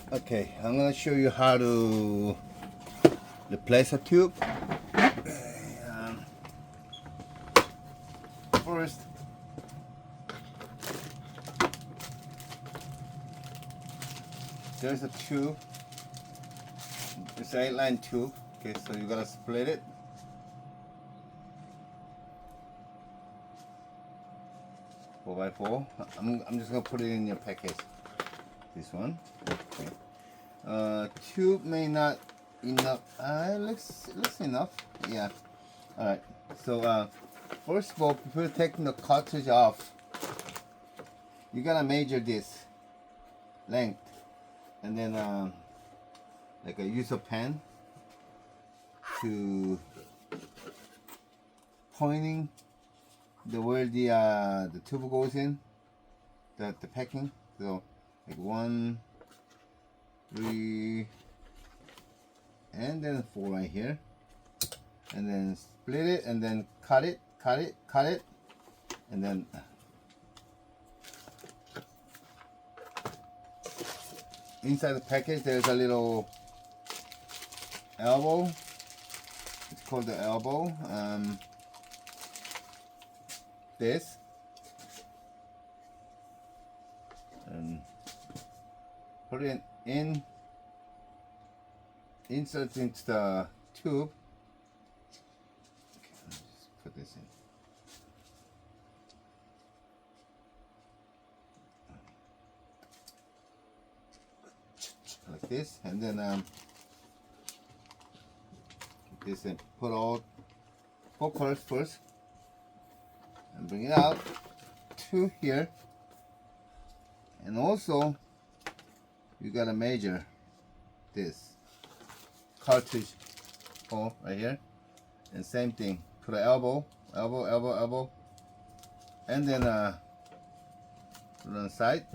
Okay, I'm gonna show you how to replace a tube. Um, First, there's a tube. It's an 8-line tube. Okay, so you gotta split it. 4x4. I'm just gonna put it in your package. This one. Okay. Tube may not enough. Looks enough. Yeah. All right. So first of all, before taking the cartridge off, you gotta measure this length, and then like use a pen to pointing where the tube goes in, the packing. So like 1, 3, and then 4 right here, and then split it, and then cut it, and then inside the package there's a little elbow. It's called the elbow. This, and put it in, insert into the tube. Okay, let me just put this in. Like this, and then this, and put all 4 colors first, and bring it out to here. And also you gotta measure this cartridge hole right here, and same thing, put an elbow, and then put it on the side.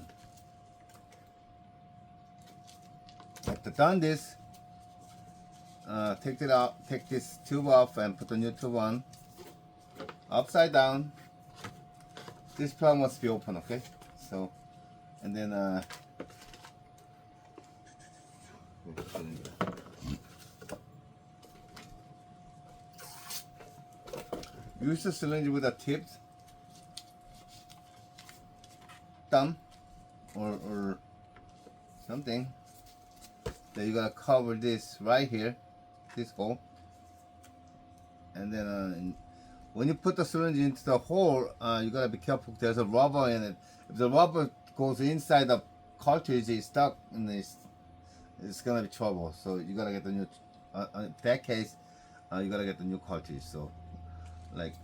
After done this, take it out, take this tube off, and put the new tube on upside down. This part must be open, okay? So, and then use the cylinder with a tipped thumb or something. Then you gotta cover this right here, this hole, and then when you put the syringe into the hole, you gotta be careful. There's a rubber in it. If the rubber goes inside the cartridge, it's stuck, and it's gonna be trouble. So you gotta get the new. In that case, you gotta get the new cartridge. So, like,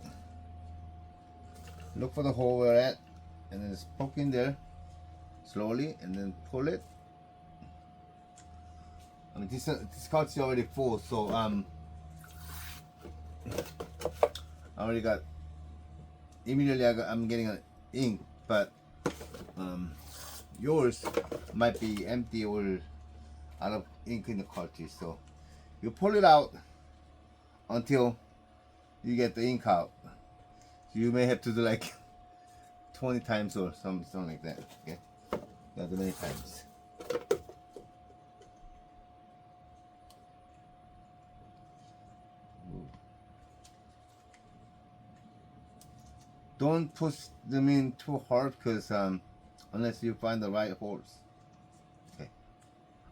look for the hole where at, and then just poke in there slowly, and then pull it. I mean, this cartridge is already full, so I already got. Immediately, I'm getting an ink, but yours might be empty or out of ink in the cartridge. So you pull it out until you get the ink out. You may have to do like 20 times or something like that. Okay, not too many times. Don't push them in too hard, because unless you find the right holes. Okay.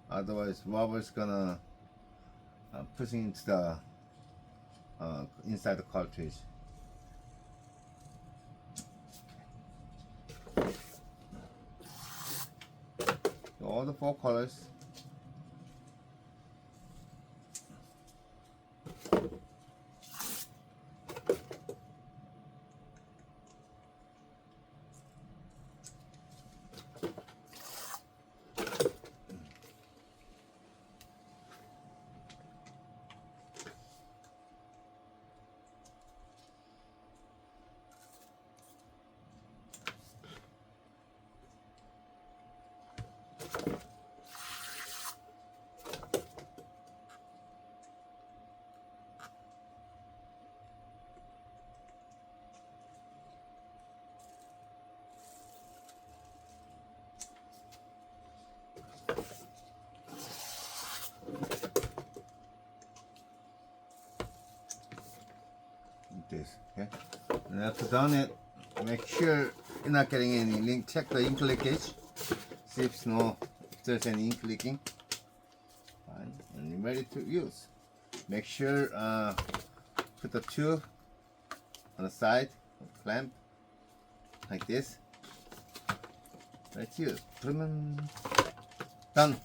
Otherwise, rubber's gonna push into the inside the cartridge. So all the 4 colors. And after done it, make sure you're not getting any ink. Check the ink leakage. See if there's any ink leaking. Fine, and you're ready to use. Make sure put the tube on the side of the clamp like this. Let's use. Done.